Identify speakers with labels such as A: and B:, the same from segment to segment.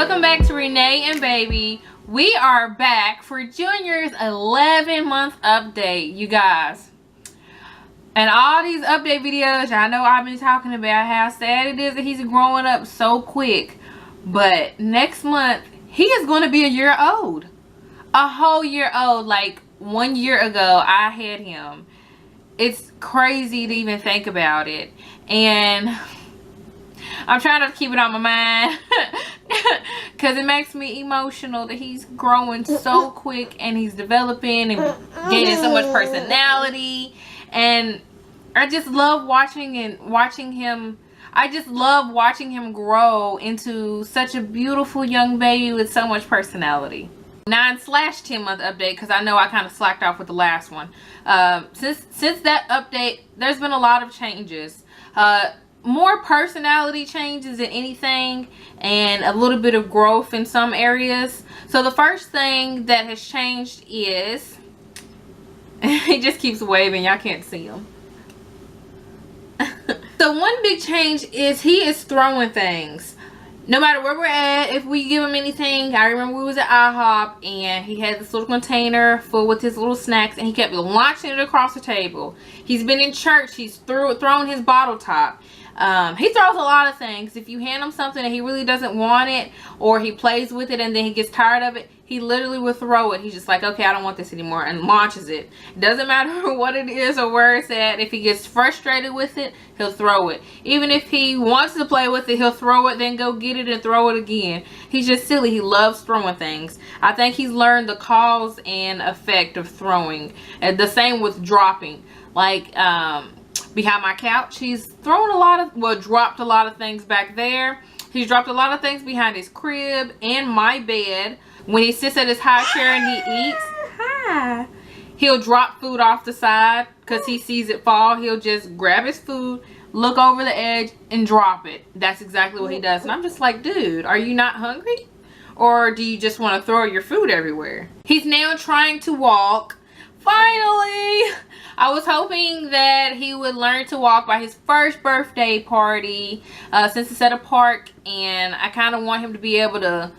A: Welcome back to Renee and Baby. We are back for Junior's 11-month update, you guys. And all these update videos, I know I've been talking about how sad it is that he's growing up so quick. But next month, he is going to be a year old. A whole year old. Like 1 year ago, I had him. It's crazy to even think about it. And I'm trying to keep it on my mind because it makes me emotional that he's growing so quick and he's developing and gaining so much personality. And I just love watching him. I just love watching him grow into such a beautiful young baby with so much personality. 9/10 month update, because I know I kind of slacked off with the last one. Since that update, there's been a lot of changes. More personality changes than anything, and a little bit of growth in some areas. So the first thing that has changed is he just keeps waving. Y'all can't see him. So one big change is he is throwing things. No matter where we're at, if we give him anything. I remember we was at IHOP and he had this little container full with his little snacks and he kept launching it across the table. He's been in church. He's thrown his bottle top. He throws a lot of things. If you hand him something and he really doesn't want it, or he plays with it and then he gets tired of it, he literally will throw it. He's just like, okay, I don't want this anymore, and launches it. Doesn't matter what it is or where it's at. If he gets frustrated with it, he'll throw it. Even if he wants to play with it, he'll throw it, then go get it and throw it again. He's just silly. He loves throwing things. I think he's learned the cause and effect of throwing. And the same with dropping. Like, behind my couch, he's thrown a lot of, well, dropped a lot of things back there. He's dropped a lot of things behind his crib and my bed. When he sits at his high chair and he eats, he'll drop food off the side because he sees it fall. He'll just grab his food, look over the edge, and drop it. That's exactly what he does. And I'm just like, dude, are you not hungry? Or do you just want to throw your food everywhere? He's now trying to walk. Finally! I was hoping that he would learn to walk by his first birthday party, since it's at a park, and I kind of want him to be able to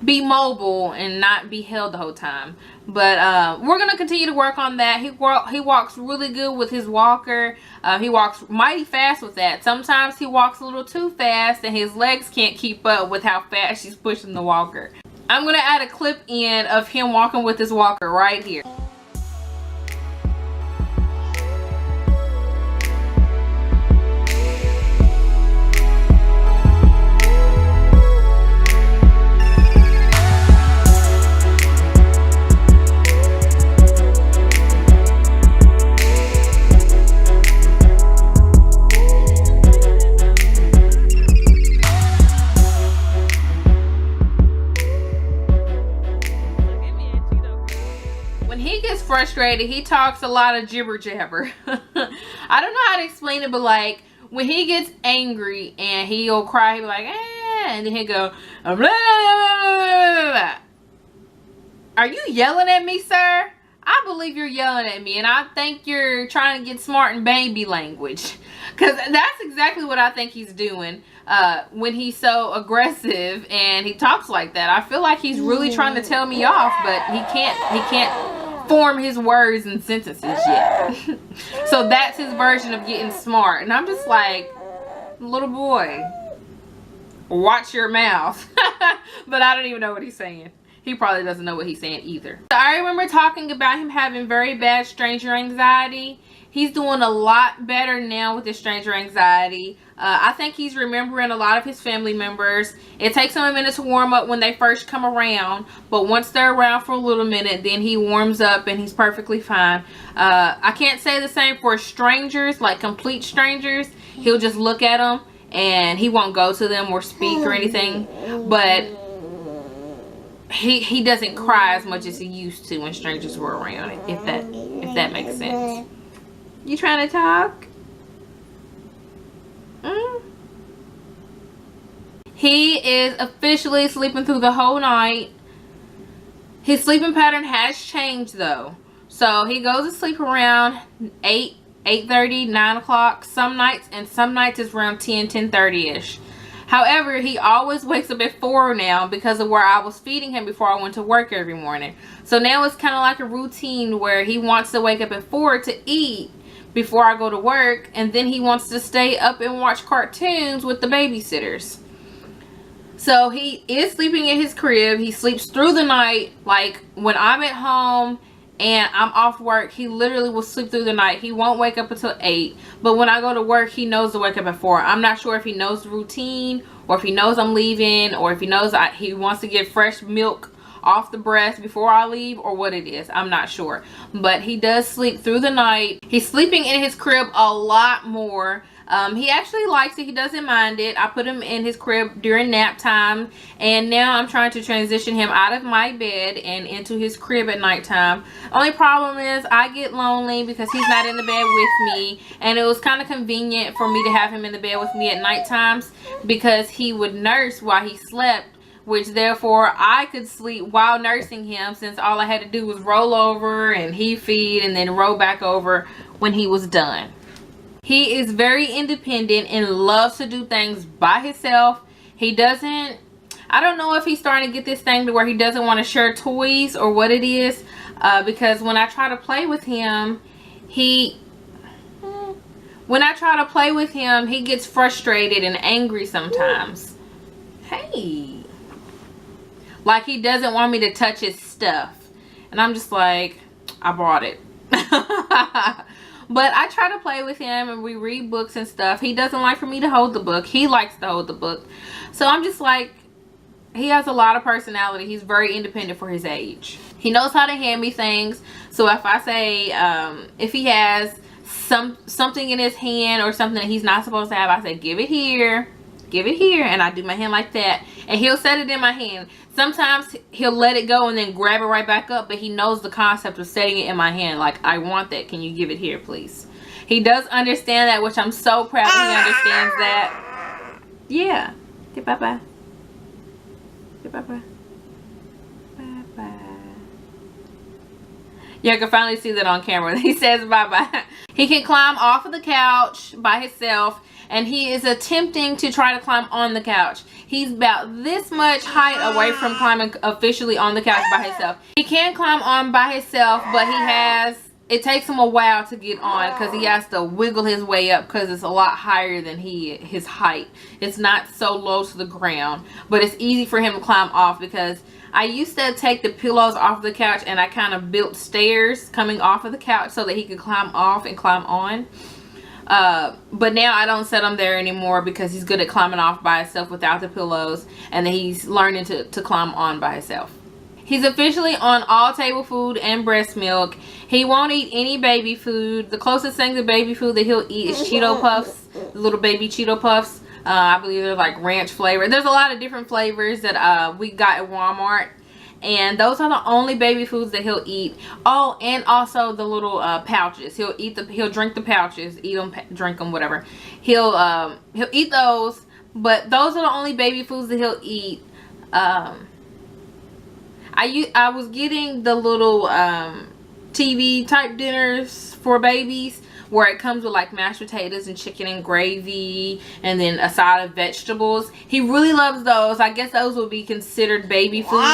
A: be mobile and not be held the whole time. But we're going to continue to work on that. He walks really good with his walker. He walks mighty fast with that. Sometimes he walks a little too fast and his legs can't keep up with how fast she's pushing the walker. I'm going to add a clip in of him walking with his walker right here. Frustrated, he talks a lot of jibber jabber. I don't know how to explain it, but like when he gets angry and he'll cry, he'll be like, and then he'll go, blah, blah, blah, blah. Are you yelling at me, sir? I believe you're yelling at me, and I think you're trying to get smart in baby language, because that's exactly what I think he's doing when he's so aggressive and he talks like that. I feel like he's really trying to tell me off, but he can't form his words and sentences yet. So that's his version of getting smart, and I'm just like, little boy, watch your mouth. But I don't even know what he's saying. He probably doesn't know what he's saying either. So I remember talking about him having very bad stranger anxiety. He's doing a lot better now with his stranger anxiety. I think he's remembering a lot of his family members. It takes him a minute to warm up when they first come around, but once they're around for a little minute, then he warms up and he's perfectly fine. I can't say the same for strangers, like complete strangers. He'll just look at them and he won't go to them or speak or anything, but he doesn't cry as much as he used to when strangers were around, if that makes sense. You trying to talk? He is officially sleeping through the whole night. His sleeping pattern has changed though. So he goes to sleep around 8:30, 9 o'clock some nights, and some nights it's around 10:30ish. However, he always wakes up at 4 now because of where I was feeding him before I went to work every morning. So now it's kind of like a routine where he wants to wake up at 4 to eat before I go to work, and then he wants to stay up and watch cartoons with the babysitters. So he is sleeping in his crib. He sleeps through the night. Like when I'm at home and I'm off work, he literally will sleep through the night. He won't wake up until 8. But when I go to work, he knows to wake up at 4. I'm not sure if he knows the routine, or if he knows I'm leaving, or if he knows he wants to get fresh milk off the breast before I leave, or what it is. I'm not sure. But he does sleep through the night. He's sleeping in his crib a lot more. He actually likes it. He doesn't mind it. I put him in his crib during nap time, and now I'm trying to transition him out of my bed and into his crib at nighttime. Only problem is I get lonely because he's not in the bed with me, and it was kind of convenient for me to have him in the bed with me at night times because he would nurse while he slept, which therefore I could sleep while nursing him, since all I had to do was roll over and he feed and then roll back over when he was done. He is very independent and loves to do things by himself. He doesn't, I don't know if he's starting to get this thing to where he doesn't want to share toys or what it is, because when I try to play with him, he gets frustrated and angry sometimes. Hey. Like he doesn't want me to touch his stuff. And I'm just like, I bought it. But I try to play with him and we read books and stuff. He doesn't like for me to hold the book. He likes to hold the book. So I'm just like, he has a lot of personality. He's very independent for his age. He knows how to hand me things. So if I say, if he has something in his hand or something that he's not supposed to have, I say, give it here. Give it here. And I do my hand like that. And he'll set it in my hand. Sometimes he'll let it go and then grab it right back up, but he knows the concept of setting it in my hand. Like, I want that. Can you give it here, please? He does understand that, which I'm so proud he understands that. Yeah. Okay, bye-bye. Okay, bye-bye. Bye-bye. Yeah, I can finally see that on camera. He says bye-bye. He can climb off of the couch by himself, and he is attempting to try to climb on the couch. He's about this much height away from climbing officially on the couch by himself. He can climb on by himself, but it takes him a while to get on because he has to wiggle his way up because it's a lot higher than his height. It's not so low to the ground, but it's easy for him to climb off because I used to take the pillows off the couch and I kind of built stairs coming off of the couch so that he could climb off and climb on. But now I don't set him there anymore because he's good at climbing off by himself without the pillows, and then he's learning to climb on by himself. He's officially on all table food and breast milk. He won't eat any baby food. The closest thing to baby food that he'll eat is Cheeto Puffs, little baby Cheeto Puffs. I believe they're like ranch flavor. There's a lot of different flavors that we got at Walmart. And those are the only baby foods that he'll eat. Oh, and also the little pouches. He'll drink the pouches, eat them, drink them, whatever. He'll eat those, but those are the only baby foods that he'll eat. I was getting the little TV type dinners for babies, where it comes with like mashed potatoes and chicken and gravy and then a side of vegetables. He really loves those. I guess those would be considered baby food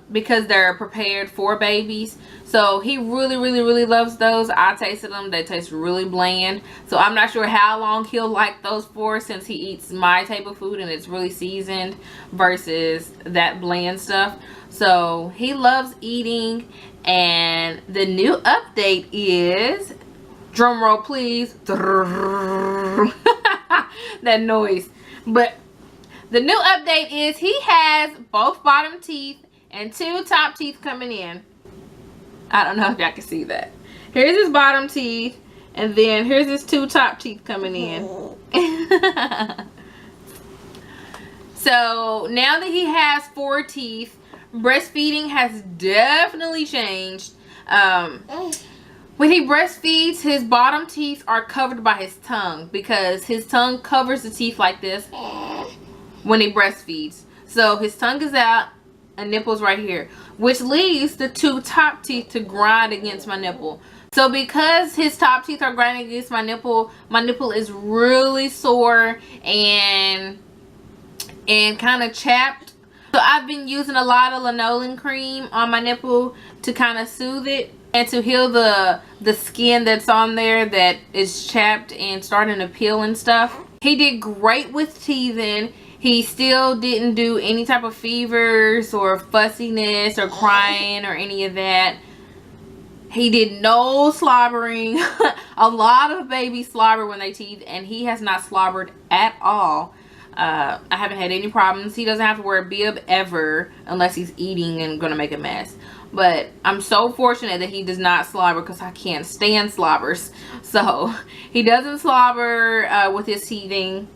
A: because they're prepared for babies. So he really, really, really loves those. I tasted them. They taste really bland. So I'm not sure how long he'll like those for, since he eats my table food and it's really seasoned versus that bland stuff. So he loves eating. And the new update is, drum roll please, that noise. But the new update is he has both bottom teeth and 2 top teeth coming in. I don't know if y'all can see that. Here's his bottom teeth, and then here's his 2 top teeth coming in. So now that he has 4 teeth, breastfeeding has definitely changed. When he breastfeeds, his bottom teeth are covered by his tongue because his tongue covers the teeth like this when he breastfeeds. So his tongue is out and nipple's right here, which leaves the 2 top teeth to grind against my nipple. So because his top teeth are grinding against my nipple is really sore, and and kind of chapped. So I've been using a lot of lanolin cream on my nipple to kind of soothe it and to heal the skin that's on there that is chapped and starting to peel and stuff. He did great with teething. He still didn't do any type of fevers or fussiness or crying or any of that. He did no slobbering. A lot of babies slobber when they teeth, and he has not slobbered at all. I haven't had any problems. He doesn't have to wear a bib ever unless he's eating and gonna make a mess. But I'm so fortunate that he does not slobber, because I can't stand slobbers. So he doesn't slobber with his teething,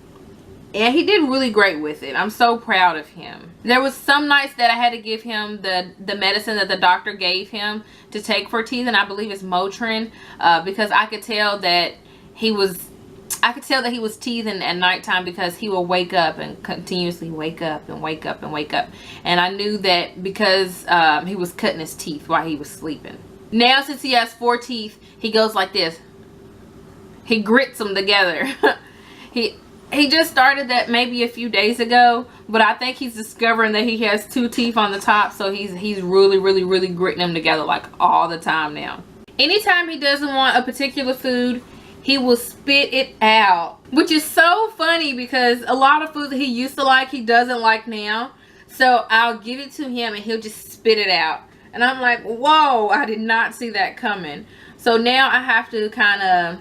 A: and he did really great with it. I'm so proud of him. There was some nights that I had to give him the medicine that the doctor gave him to take for teething. I believe it's Motrin, because I could tell that he was teething at nighttime, because he will wake up and continuously wake up and wake up and wake up. And I knew that because he was cutting his teeth while he was sleeping. Now, since he has 4 teeth, he goes like this. He grits them together. He just started that maybe a few days ago, but I think he's discovering that he has 2 teeth on the top, so he's really gritting them together like all the time now. Anytime he doesn't want a particular food, he will spit it out, which is so funny because a lot of food that he used to like, he doesn't like now. So I'll give it to him and he'll just spit it out, and I'm like, whoa, I did not see that coming. So now I have to kind of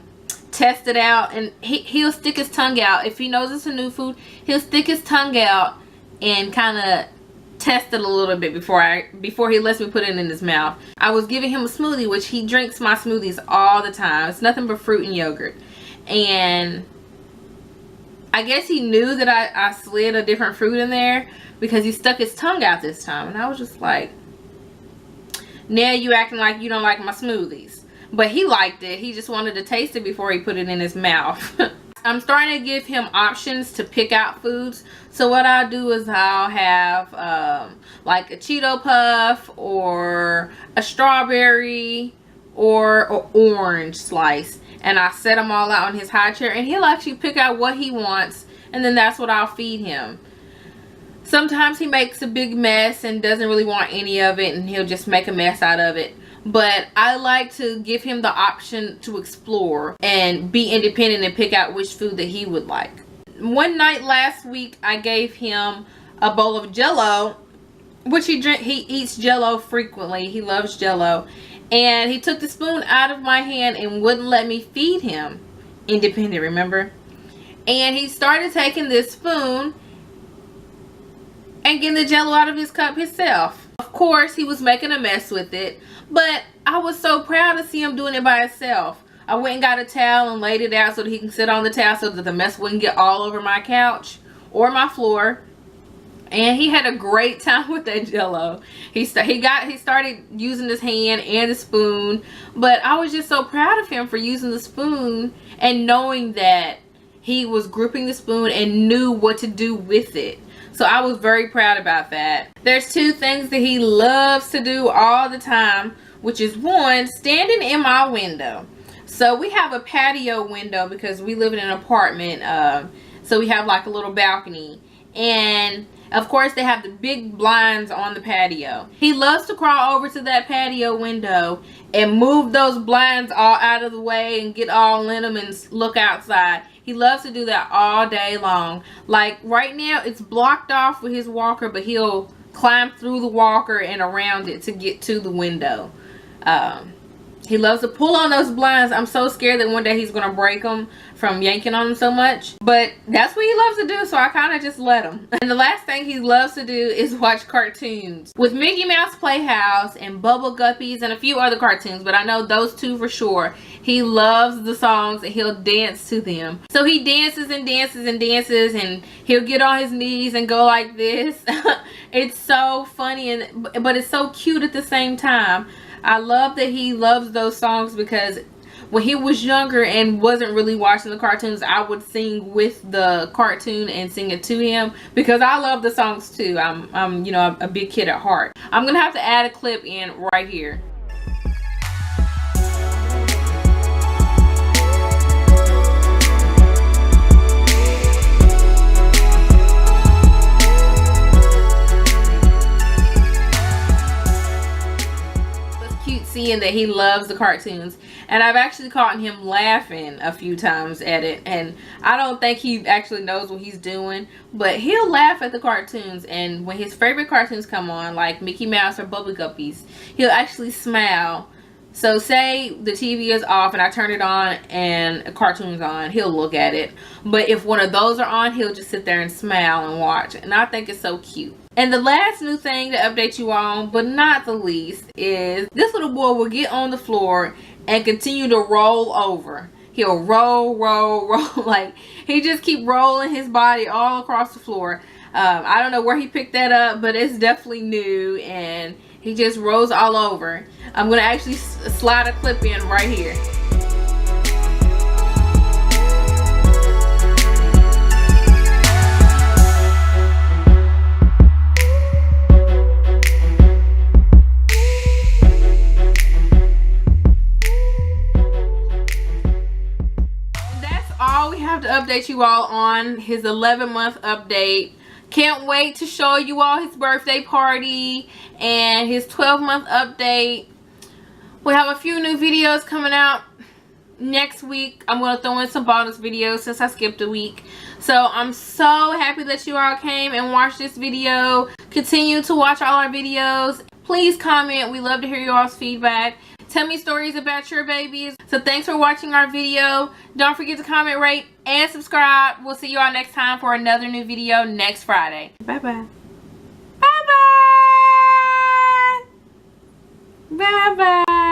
A: test it out, and he'll stick his tongue out. If he knows it's a new food, he'll stick his tongue out and kind of test it a little bit before he lets me put it in his mouth. I was giving him a smoothie, which he drinks my smoothies all the time. It's nothing but fruit and yogurt, and I guess he knew that I slid a different fruit in there, because he stuck his tongue out this time, and I was just like, now you acting like you don't like my smoothies. But he liked it. He just wanted to taste it before he put it in his mouth. I'm starting to give him options to pick out foods. So what I'll do is I'll have like a Cheeto Puff or a strawberry or an orange slice. And I set them all out on his high chair, and he'll actually pick out what he wants, and then that's what I'll feed him. Sometimes he makes a big mess and doesn't really want any of it, and he'll just make a mess out of it. But I like to give him the option to explore and be independent and pick out which food that he would like. One night last week, I gave him a bowl of Jell-O, which he eats Jell-O frequently. He loves Jell-O. And he took the spoon out of my hand and wouldn't let me feed him. Independent, remember? And he started taking this spoon and getting the Jell-O out of his cup himself. Of course, he was making a mess with it, but I was so proud to see him doing it by himself. I went and got a towel and laid it out so that he can sit on the towel so that the mess wouldn't get all over my couch or my floor. And he had a great time with that Jell-O. He started using his hand and the spoon, but I was just so proud of him for using the spoon and knowing that he was gripping the spoon and knew what to do with it. So I was very proud about that. There's 2 things that he loves to do all the time, which is 1, standing in my window. So we have a patio window because we live in an apartment. So we have like a little balcony. And of course they have the big blinds on the patio. He loves to crawl over to that patio window and move those blinds all out of the way and get all in them and look outside. He loves to do that all day long. Like right now it's blocked off with his walker, but he'll climb through the walker and around it to get to the window. He loves to pull on those blinds. I'm so scared that one day he's going to break them from yanking on them so much. But that's what he loves to do, so I kind of just let him. And the last thing he loves to do is watch cartoons. With Mickey Mouse Playhouse and Bubble Guppies and a few other cartoons, but I know those 2 for sure. He loves the songs and he'll dance to them. So he dances and dances and dances, and he'll get on his knees and go like this. It's so funny, but it's so cute at the same time. I love that he loves those songs, because when he was younger and wasn't really watching the cartoons, I would sing with the cartoon and sing it to him, because I love the songs too. I'm you know, a big kid at heart. I'm gonna have to add a clip in right here. me and that he loves the cartoons. And I've actually caught him laughing a few times at it, and I don't think he actually knows what he's doing, but he'll laugh at the cartoons. And when his favorite cartoons come on, like Mickey Mouse or Bubble Guppies, he'll actually smile. So say the TV is off and I turn it on and a cartoon's on, he'll look at it. But if one of those are on, he'll just sit there and smile and watch. And I think it's so cute. And the last new thing to update you on, but not the least, is this little boy will get on the floor and continue to roll over. He'll roll, like he just keep rolling his body all across the floor. I don't know where he picked that up, but it's definitely new, and he just rolls all over. I'm going to actually slide a clip in right here. That's all we have to update you all on his 11-month update. Can't wait to show you all his birthday party and his 12-month update. We have a few new videos coming out next week. I'm going to throw in some bonus videos since I skipped a week. So I'm so happy that you all came and watched this video. Continue to watch all our videos. Please comment. We love to hear your all's feedback. Tell me stories about your babies. So thanks for watching our video. Don't forget to comment, rate, and subscribe. We'll see you all next time for another new video next Friday. Bye-bye. Bye-bye. Bye-bye.